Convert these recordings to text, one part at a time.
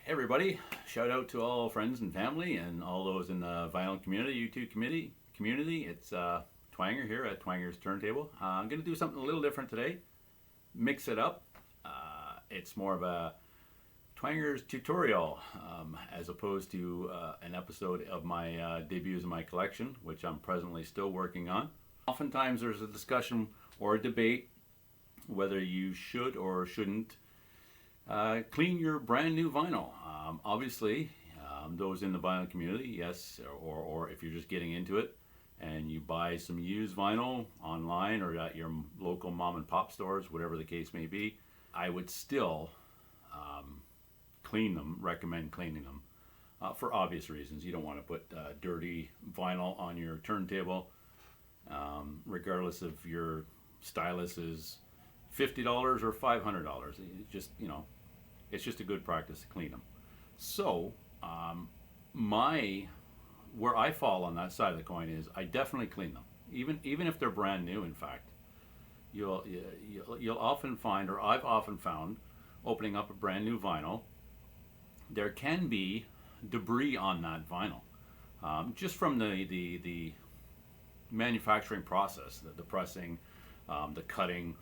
Hey everybody, shout out to all friends and family and all those in the vinyl community, YouTube community. It's Twanger here at Twanger's Turntable. I'm going to do something a little different today, mix it up. It's more of a Twanger's tutorial as opposed to an episode of my debuts in my collection, which I'm presently still working on. Oftentimes there's a discussion or a debate whether you should or shouldn't clean your brand new vinyl. Obviously, those in the vinyl community, yes, or if you're just getting into it and you buy some used vinyl online or at your local mom and pop stores, whatever the case may be, I would still clean them, recommend cleaning them for obvious reasons. You don't want to put dirty vinyl on your turntable, regardless of your stylus is $50 or $500. It's just a good practice to clean them. So, where I fall on that side of the coin is I definitely clean them, even if they're brand new. In fact, you'll often find, or I've often found, opening up a brand new vinyl, there can be debris on that vinyl, just from the manufacturing process, the pressing, the cutting.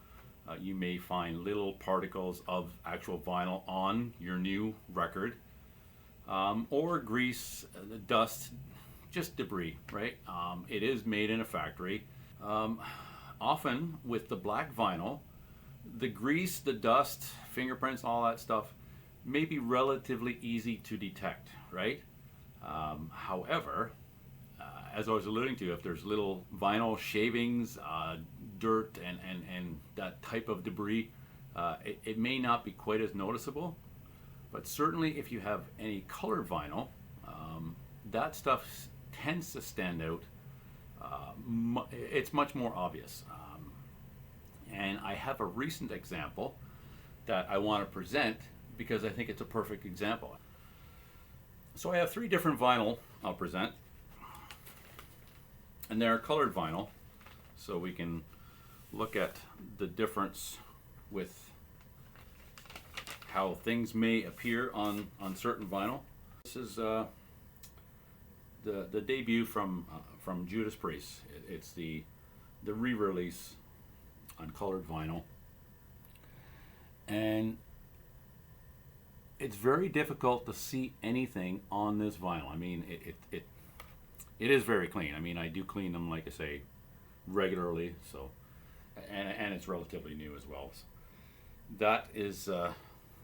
You may find little particles of actual vinyl on your new record, or grease, dust, just debris, right? It is made in a factory. Often with the black vinyl, the grease, the dust, fingerprints, all that stuff may be relatively easy to detect, right? However, as I was alluding to, if there's little vinyl shavings, dirt, and that type of debris, it may not be quite as noticeable. But certainly if you have any colored vinyl, that stuff tends to stand out. It's much more obvious. And I have a recent example that I want to present because I think it's a perfect example. So I have 3 different vinyl I'll present. And they're colored vinyl, so we can look at the difference with how things may appear on certain vinyl. This is the debut from Judas Priest. It's the re-release on colored vinyl, and it's very difficult to see anything on this vinyl. I mean, it is very clean. I mean, I do clean them, like I say, regularly. So, and it's relatively new as well. So that is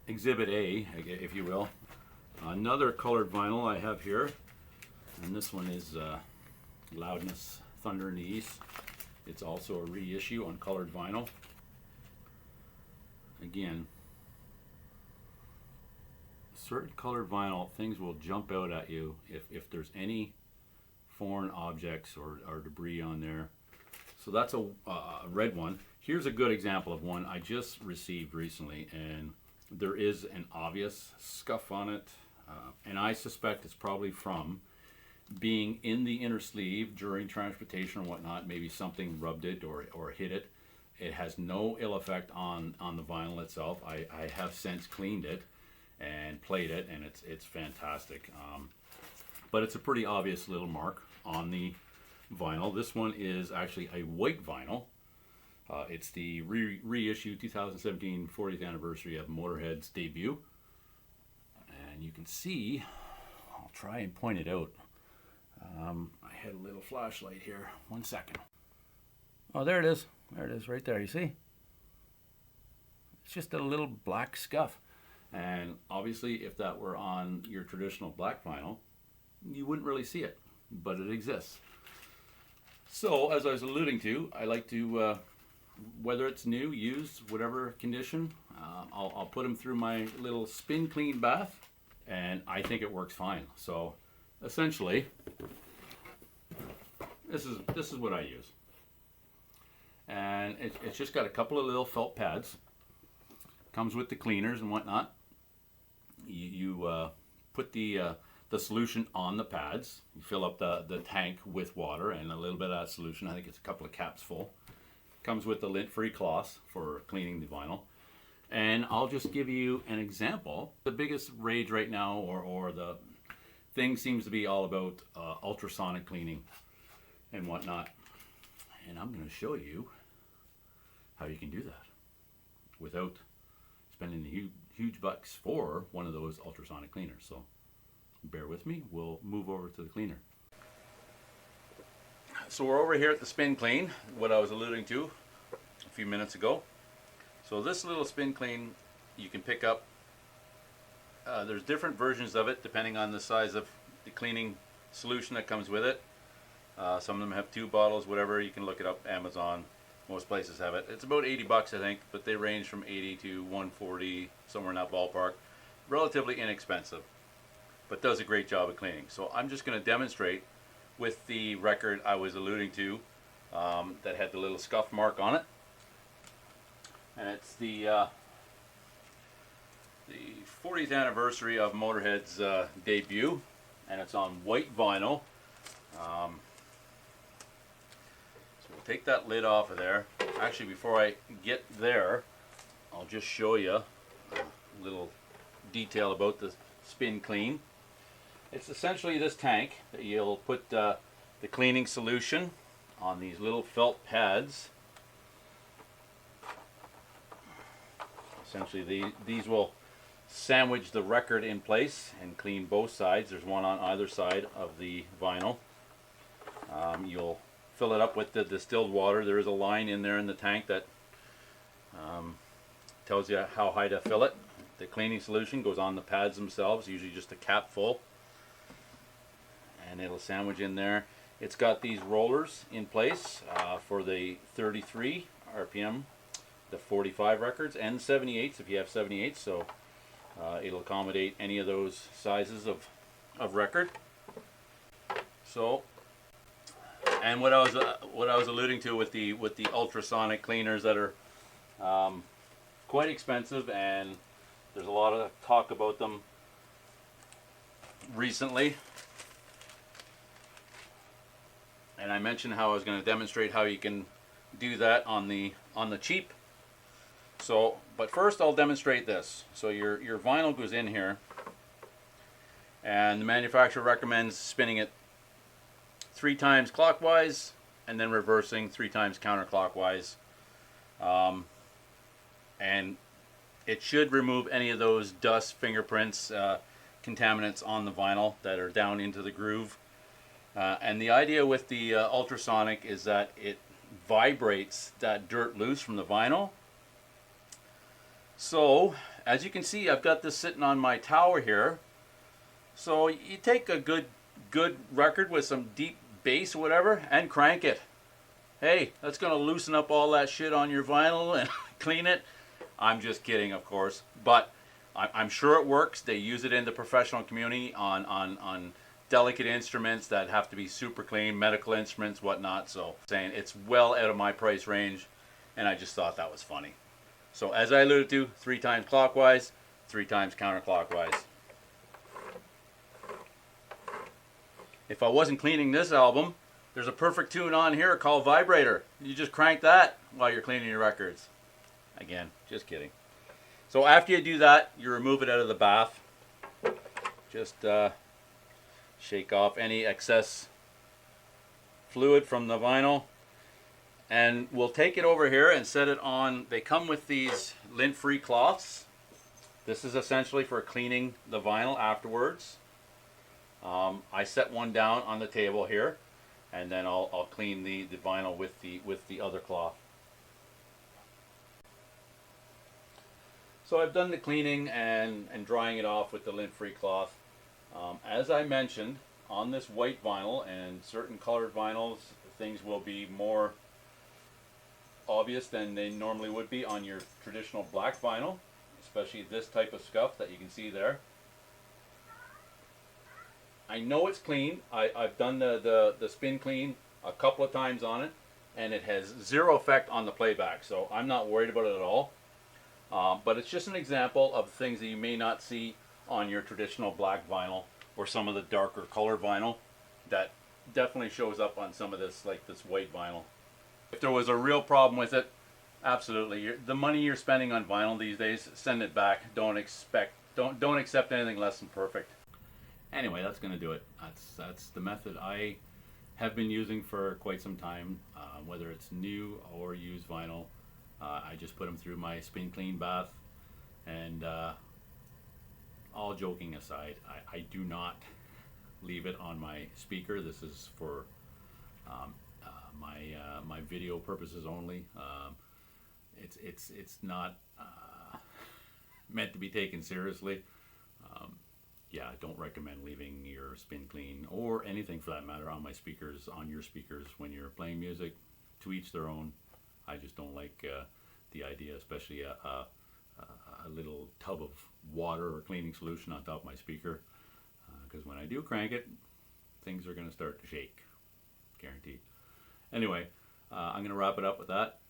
Exhibit A, if you will. Another colored vinyl I have here, and this one is Loudness, Thunder in the East. It's also a reissue on colored vinyl. Again, certain colored vinyl, things will jump out at you if there's any foreign objects or debris on there. So that's a red one. Here's a good example of one I just received recently, and there is an obvious scuff on it, and I suspect it's probably from being in the inner sleeve during transportation or whatnot. Maybe something rubbed it or hit it. It has no ill effect on the vinyl itself. I have since cleaned it and played it, and it's fantastic. But it's a pretty obvious little mark on the vinyl. This one is actually a white vinyl. It's the reissue 2017 40th anniversary of Motorhead's debut. And you can see, I'll try and point it out. I had a little flashlight here. 1 second. Oh, there it is. There it is right there. You see? It's just a little black scuff. And obviously, if that were on your traditional black vinyl, you wouldn't really see it, but it exists. So, as I was alluding to, I like to, whether it's new, used, whatever condition, I'll put them through my little spin clean bath, and I think it works fine. So, essentially, this is what I use, and it's just got a couple of little felt pads. Comes with the cleaners and whatnot. You put the solution on the pads. You fill up the tank with water and a little bit of that solution. I think it's a couple of caps full. Comes with the lint-free cloths for cleaning the vinyl. And I'll just give you an example. The biggest rage right now, or the thing seems to be all about ultrasonic cleaning and whatnot. And I'm going to show you how you can do that without spending the huge bucks for one of those ultrasonic cleaners. So bear with me, we'll move over to the cleaner. So we're over here at the spin clean, what I was alluding to a few minutes ago. So this little spin clean you can pick up. There's different versions of it depending on the size of the cleaning solution that comes with it. Some of them have 2 bottles, whatever. You can look it up, Amazon. Most places have it. It's about 80 bucks, I think, but they range from 80 to 140, somewhere in that ballpark. Relatively inexpensive, but does a great job of cleaning. So I'm just going to demonstrate with the record I was alluding to that had the little scuff mark on it. And it's the 40th anniversary of Motorhead's debut, and it's on white vinyl. So we'll take that lid off of there. Actually, before I get there, I'll just show you a little detail about the spin clean. It's essentially this tank that you'll put the cleaning solution on these little felt pads. Essentially, these will sandwich the record in place and clean both sides. There's one on either side of the vinyl. You'll fill it up with the distilled water. There is a line in there in the tank that tells you how high to fill it. The cleaning solution goes on the pads themselves, usually just a cap full, and it'll sandwich in there. It's got these rollers in place for the 33 RPM, the 45 records, and 78s if you have 78s, so it'll accommodate any of those sizes of record. So, and what I was alluding to with the ultrasonic cleaners that are quite expensive, and there's a lot of talk about them recently. And I mentioned how I was going to demonstrate how you can do that on the cheap. So, but first I'll demonstrate this. So your vinyl goes in here, and the manufacturer recommends spinning it 3 times clockwise and then reversing 3 times counterclockwise. And it should remove any of those dust, fingerprints, contaminants on the vinyl that are down into the groove. And the idea with the ultrasonic is that it vibrates that dirt loose from the vinyl. So, as you can see, I've got this sitting on my tower here. So you take a good record with some deep bass or whatever and crank it. Hey, that's going to loosen up all that shit on your vinyl and clean it. I'm just kidding, of course, but I'm sure it works. They use it in the professional community on delicate instruments that have to be super clean, medical instruments, whatnot. So saying it's well out of my price range, and I just thought that was funny. So as I alluded to, 3 times clockwise, 3 times counterclockwise. If I wasn't cleaning this album, there's a perfect tune on here called Vibrator. You just crank that while you're cleaning your records. Again, just kidding. So after you do that, you remove it out of the bath. Just shake off any excess fluid from the vinyl. And we'll take it over here and set it on. They come with these lint-free cloths. This is essentially for cleaning the vinyl afterwards. I set one down on the table here, and then I'll clean the vinyl with the other cloth. So I've done the cleaning and drying it off with the lint-free cloth. As I mentioned, on this white vinyl and certain colored vinyls, things will be more obvious than they normally would be on your traditional black vinyl, especially this type of scuff that you can see there. I know it's clean. I've done the spin clean a couple of times on it, and it has zero effect on the playback, so I'm not worried about it at all. But it's just an example of things that you may not see on your traditional black vinyl or some of the darker color vinyl that definitely shows up on some of this, like this white vinyl. If there was a real problem with it, Absolutely. The money you're spending on vinyl these days, send it back. Don't accept anything less than perfect. Anyway, that's going to do it. That's the method I have been using for quite some time. Whether it's new or used vinyl, I just put them through my spin clean bath. And all joking aside, I do not leave it on my speaker. This is for my video purposes only. It's not meant to be taken seriously. Yeah, I don't recommend leaving your spin clean or anything for that matter on my speakers, on your speakers when you're playing music. To each their own. I just don't like the idea, especially a little tub of water or cleaning solution on top of my speaker, because when I do crank it, things are going to start to shake, guaranteed. Anyway, I'm going to wrap it up with that.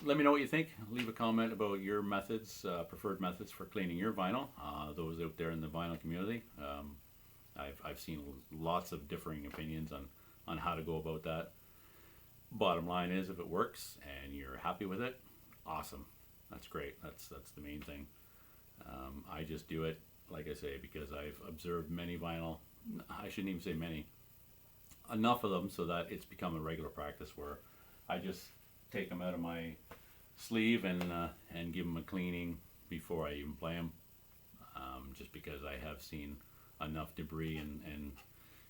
Let me know what you think. Leave a comment about your methods, preferred methods for cleaning your vinyl. Those out there in the vinyl community, I've seen lots of differing opinions on how to go about that. Bottom line is, if it works and you're happy with it, awesome. That's great. That's the main thing. I just do it, like I say, because I've observed many vinyl. I shouldn't even say many. Enough of them so that it's become a regular practice where I just take them out of my sleeve and give them a cleaning before I even play them. Just because I have seen enough debris and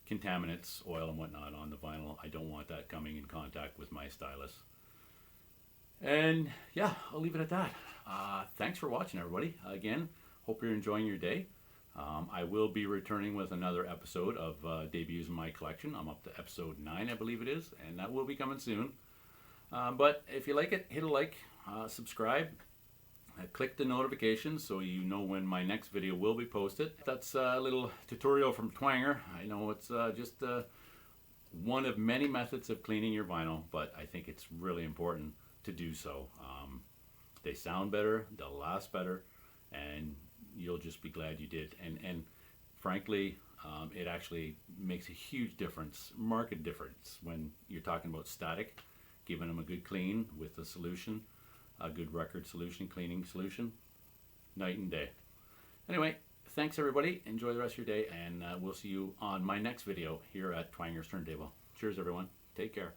contaminants, oil and whatnot on the vinyl. I don't want that coming in contact with my stylus. And yeah, I'll leave it at that. Thanks for watching, everybody. Again, hope you're enjoying your day. I will be returning with another episode of debuts in my collection. I'm up to episode 9, I believe it is, and that will be coming soon. But if you like it, hit a like, subscribe, click the notifications so you know when my next video will be posted. That's a little tutorial from Twanger. I know it's just one of many methods of cleaning your vinyl, but I think it's really important to do so. They sound better, they'll last better, and you'll just be glad you did. And frankly, it actually makes a huge difference, marked difference, when you're talking about static, giving them a good clean with a solution, a good record solution, cleaning solution, night and day. Anyway, thanks everybody. Enjoy the rest of your day, and we'll see you on my next video here at Twanger's Turntable. Cheers, everyone. Take care.